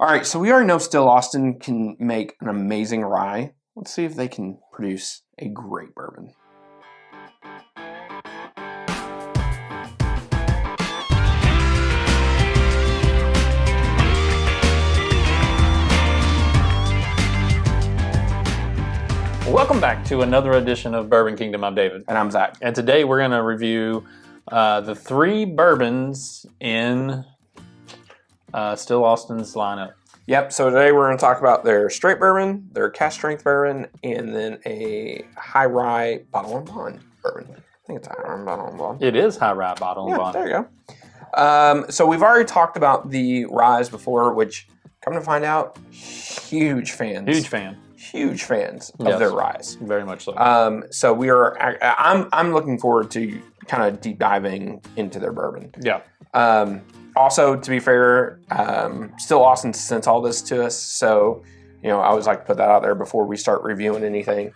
All right, so we already know Still Austin can make an amazing rye. Let's see if they can produce a great bourbon. Welcome back to another edition of Bourbon Kingdom. I'm David. And I'm Zach. And today we're going to review the 3 bourbons in Still Austin's lineup. Yep, so today we're going to talk about their straight bourbon, their Cask Strength bourbon, and then a high rye bottle and bond bourbon. I think it's a high rye bottle and bond. It is high rye bottle and bond. There you go. So we've already talked about the ryes before, which, come to find out, huge fans. Huge fans of their ryes. Very much so. So we are. I'm looking forward to kind of deep diving into their bourbon. Yeah. Also, to be fair, Still Austin sent all this to us, so I always like to put that out there before we start reviewing anything.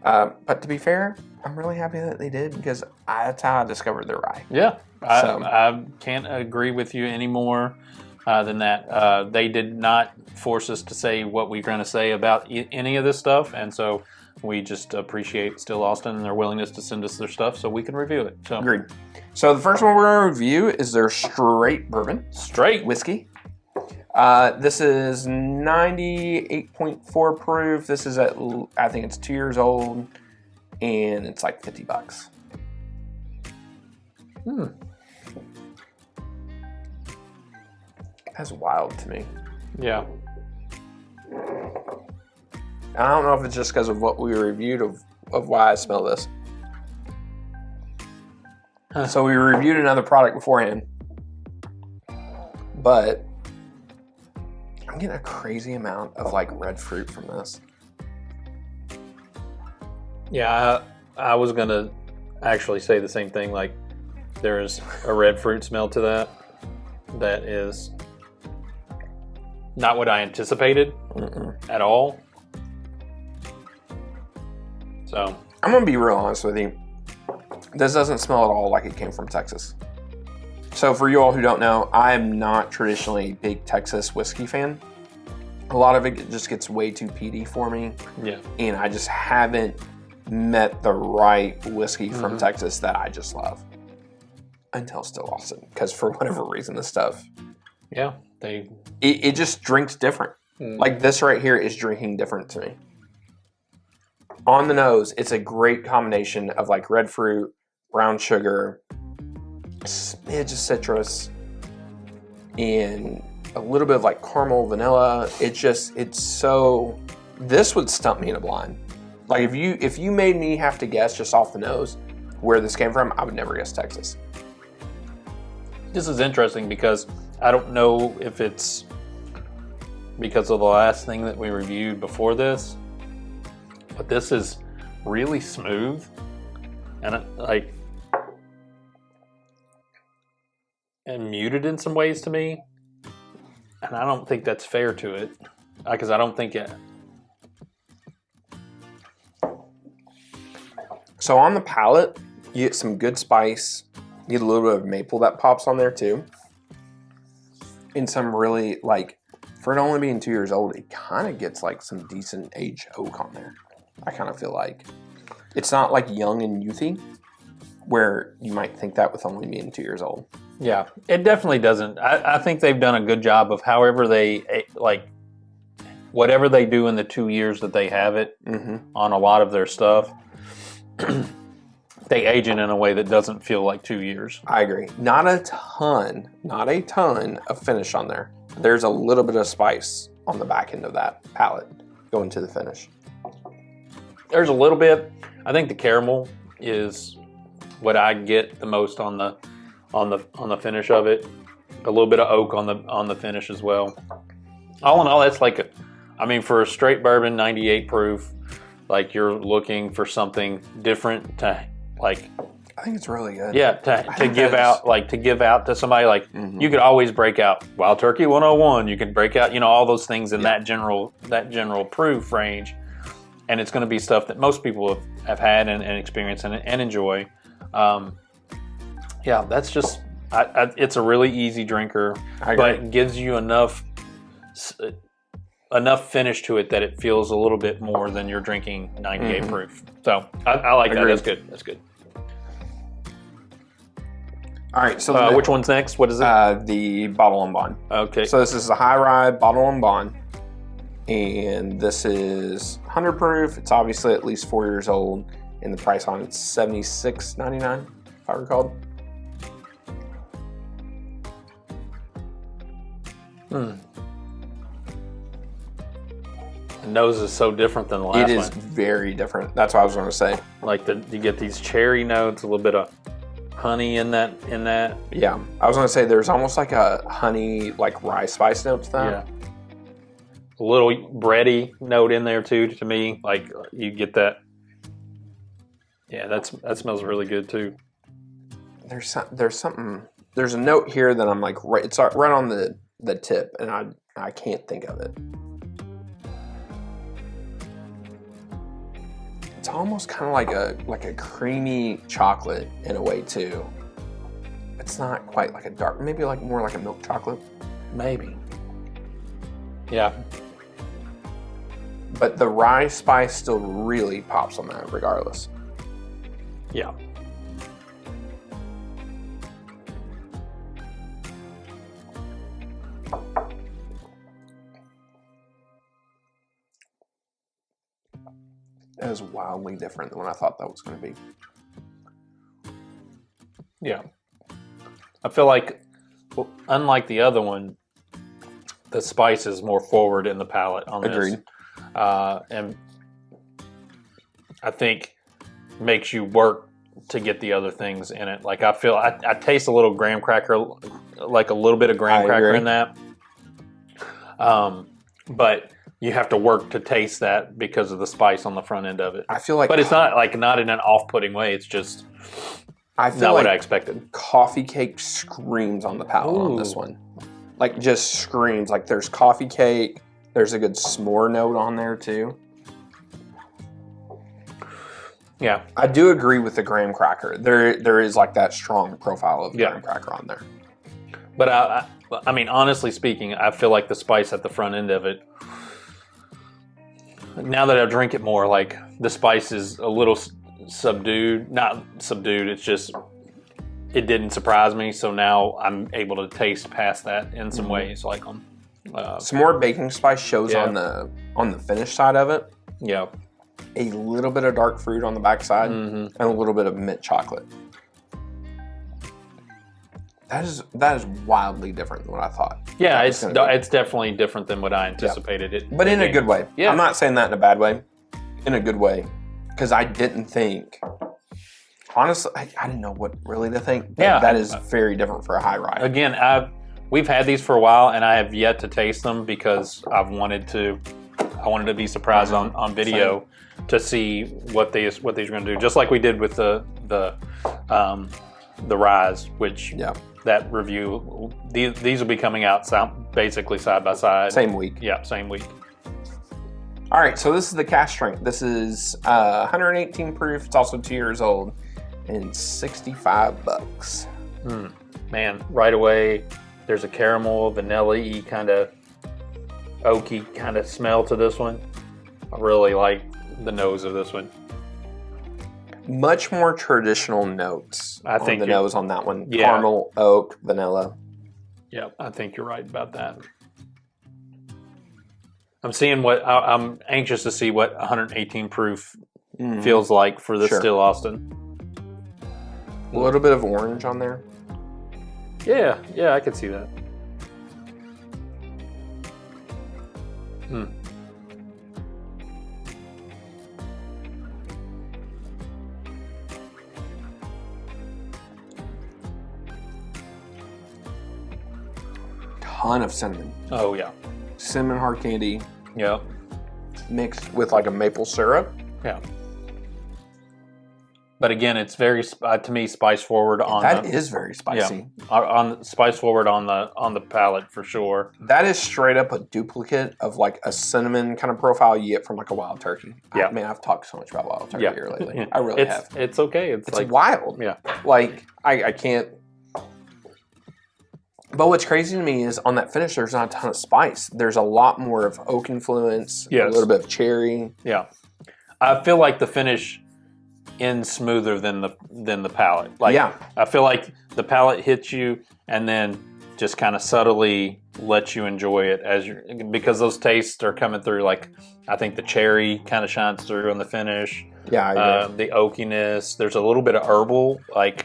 But to be fair, I'm really happy that they did because that's how I discovered their rye. Yeah. I can't agree with you any more than that. They did not force us to say what we're going to say about any of this stuff, and so we just appreciate Still Austin and their willingness to send us their stuff so we can review it. So. Agreed. So the first one we're going to review is their straight bourbon. Straight whiskey. This is 98.4 proof. This is I think it's 2 years old, and it's like $50. That's wild to me. Yeah. I don't know if it's just because of what we reviewed of why I smell this. So we reviewed another product beforehand, but I'm getting a crazy amount of like red fruit from this. Yeah, I was going to actually say the same thing. Like, there's a red fruit smell to that is not what I anticipated at all. So I'm going to be real honest with you. This doesn't smell at all like it came from Texas. So for you all who don't know, I'm not traditionally a big Texas whiskey fan. A lot of it just gets way too peaty for me. Yeah. And I just haven't met the right whiskey from Texas that I just love. Until Still Austin. Because for whatever reason, this stuff... Yeah, It just drinks different. Like this right here is drinking different to me. On the nose, it's a great combination of like red fruit, brown sugar, a smidge of citrus, and a little bit of like caramel, vanilla. It's so... This would stump me in a blind. Like if you made me have to guess just off the nose where this came from, I would never guess Texas. This is interesting because I don't know if it's because of the last thing that we reviewed before this, but this is really smooth and muted in some ways to me, and I don't think that's fair to it because I don't think it. So on the palate, you get some good spice. You get a little bit of maple that pops on there too. And some really, like, for it only being 2 years old, it kind of gets like some decent aged oak on there. I kind of feel like it's not like young and youthy, where you might think that with only being 2 years old. Yeah, it definitely doesn't. I think they've done a good job of however they, like, whatever they do in the 2 years that they have it on a lot of their stuff. They age it in a way that doesn't feel like 2 years. I agree. Not a ton of finish on there. There's a little bit of spice on the back end of that palate going to the finish. There's a little bit. I think the caramel is what I get the most on the finish of it. A little bit of oak on the finish as well. All in all, that's like for a straight bourbon, 98 proof, like you're looking for something different to like. I think it's really good. Yeah, to give out to somebody, like you could always break out Wild Turkey 101. You can break out all those things in that general proof range, and it's going to be stuff that most people have had and experienced and enjoy. That's just it's a really easy drinker, but it gives you enough enough finish to it that it feels a little bit more than you're drinking 98 proof. So I like that. Agreed. That's good. That's good. All right, so which one's next? What is it? The bottle and bond. Okay. So this is a high rye bottle and bond, and this is 100 proof. It's obviously at least 4 years old, and the price on it's $76.99, if I recall. The nose is so different than the last one. It is very different. That's what I was going to say. Like you get these cherry notes, a little bit of honey in that. Yeah, I was going to say there's almost like a honey, like rye spice note to that. Yeah. A little bready note in there too. To me, like you get that. Yeah, that smells really good too. There's something. There's a note here that I'm like it's right on the tip, and I can't think of it. It's almost kind of like a creamy chocolate in a way too. It's not quite like a dark, maybe like more like a milk chocolate. Maybe. Yeah. But the rye spice still really pops on that regardless. Yeah. That is wildly different than what I thought that was going to be. Yeah. I feel like, unlike the other one, the spice is more forward in the palate on this. Agreed. And I think makes you work to get the other things in it. Like I feel, I taste a little graham cracker, like a little bit of graham cracker in that. But you have to work to taste that because of the spice on the front end of it. I feel like, but it's not in an off-putting way. It's just not what I expected. Coffee cake screams on the palate on this one. Like just screams. Like there's coffee cake. There's a good s'more note on there too. Yeah, I do agree with the graham cracker. There is like that strong profile of graham cracker on there. But I mean, honestly speaking, I feel like the spice at the front end of it. Now that I drink it more, like the spice is a little subdued. Not subdued. It's just it didn't surprise me. So now I'm able to taste past that in some ways, like on some more baking spice shows on the finish side of it. Yeah. A little bit of dark fruit on the backside and a little bit of mint chocolate. That is wildly different than what I thought. Yeah, it's definitely different than what I anticipated it. But in a good way. Yeah. I'm not saying that in a bad way. In a good way. Because I didn't think, honestly, I didn't know what really to think. But that is very different for a high rye. Again, we've had these for a while and I have yet to taste them because I wanted to be surprised on video to see what these are going to do. Just like we did with the Ryes, which that review, these will be coming out basically side by side. Same week. Yeah, same week. All right, so this is the Cask Strength. This is 118 proof. It's also 2 years old and $65. Man, right away, there's a caramel, vanilla-y kind of oaky kind of smell to this one. I really like the nose of this one. Much more traditional notes I think on the nose on that one. Yeah. Caramel, oak, vanilla. Yeah, I think you're right about that. I'm anxious to see what 118 proof feels like for this Still Austin. A little bit of orange on there. Yeah, I could see that. Ton of cinnamon. Oh yeah. Cinnamon hard candy. Yeah. Mixed with like a maple syrup. Yeah. But again, it's very to me spice forward on that is very spicy. Yeah, on spice forward on the palate for sure. That is straight up a duplicate of like a cinnamon kind of profile you get from like a wild turkey. Yeah. I've talked so much about wild turkey here lately. I really have. It's okay. It's like wild. Yeah. Like I can't. But what's crazy to me is on that finish, there's not a ton of spice. There's a lot more of oak influence, Yes. a little bit of cherry. Yeah. I feel like the finish ends smoother than the palate. Like, Yeah. I feel like the palate hits you and then just kind of subtly lets you enjoy it because those tastes are coming through. Like, I think the cherry kind of shines through on the finish. Yeah, I agree. The oakiness. There's a little bit of herbal, like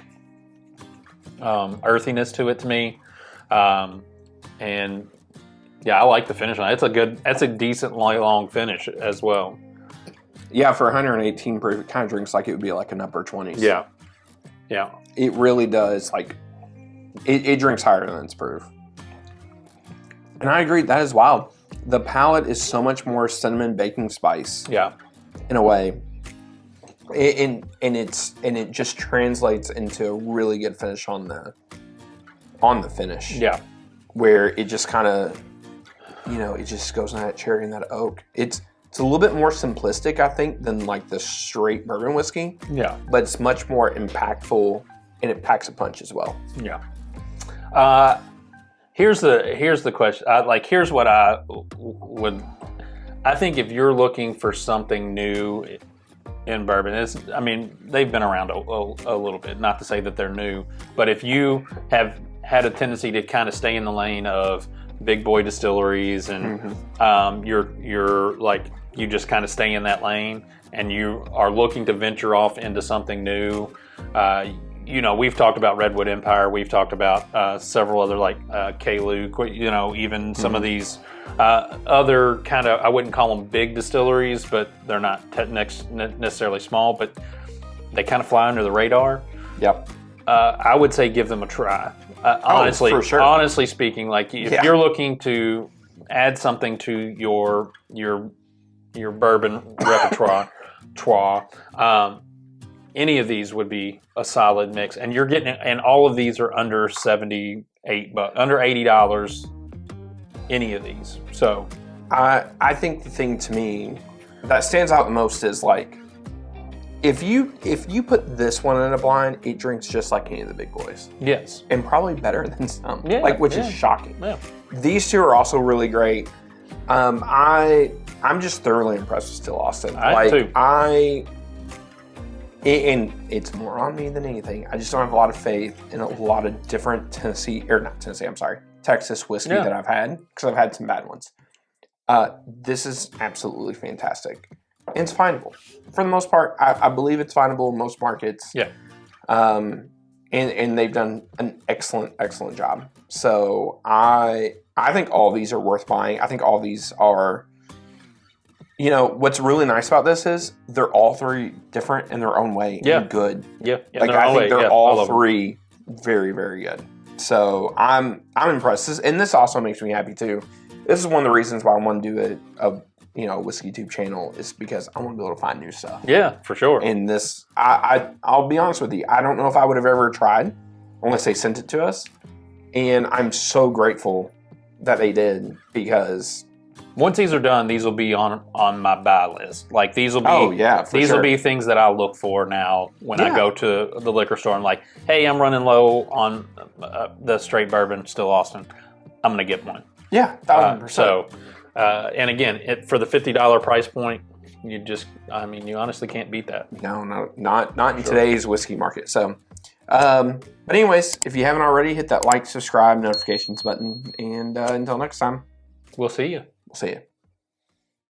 earthiness to it to me. And yeah, I like the finish on it. That's a decent long finish as well. Yeah, for 118 proof, it kind of drinks like it would be like an upper 20s. Yeah. Yeah. It really does. Like, it drinks higher than its proof. And I agree, that is wild. The palate is so much more cinnamon baking spice. Yeah. In a way. And it just translates into a really good finish on the finish. Yeah. Where it just kind of, it just goes in that cherry and that oak. It's a little bit more simplistic, I think, than like the straight bourbon whiskey. Yeah. But it's much more impactful, and it packs a punch as well. Yeah. Here's the question. Here's what I would. I think if you're looking for something new in bourbon, they've been around a little bit. Not to say that they're new, but if you have had a tendency to kind of stay in the lane of big boy distilleries and you're like, you just kind of stay in that lane and you are looking to venture off into something new. We've talked about Redwood Empire. We've talked about several other like K-Luke, even some of these other kind of, I wouldn't call them big distilleries, but they're not necessarily small, but they kind of fly under the radar. Yep. I would say give them a try. Honestly, for sure. Honestly speaking, like if you're looking to add something to your bourbon repertoire, any of these would be a solid mix, and you're getting, and all of these are under $78, under $80. Any of these, so I think the thing to me that stands out the most is like, if you put this one in a blind, it drinks just like any of the big boys. Yes, and probably better than some. Yeah, which is shocking. Yeah. These two are also really great. I'm just thoroughly impressed with Still Austin. And it's more on me than anything. I just don't have a lot of faith in a lot of different Texas whiskey that I've had, because I've had some bad ones. This is absolutely fantastic. And it's findable. For the most part, I believe it's findable in most markets. Yeah. And they've done an excellent, excellent job. So I think all these are worth buying. I think all these are, what's really nice about this is they're all three different in their own way and good. Yeah. Like, I think they're all three very, very good. So I'm impressed. This also makes me happy too. This is one of the reasons why I want to do a whiskey tube channel, is because I want to be able to find new stuff. Yeah, for sure. And this, I'll be honest with you, I don't know if I would have ever tried unless they sent it to us. And I'm so grateful that they did, because once these are done, these will be on my buy list. Like, these will be will be things that I'll look for now when I go to the liquor store and like, hey, I'm running low on the straight bourbon Still Austin. I'm gonna get one. Yeah, 1,000%. So, and again, for the $50 price point, you honestly can't beat that. No, not in today's whiskey market. So, but anyways, if you haven't already, hit that like, subscribe, notifications button, and until next time, we'll see you. We'll see you.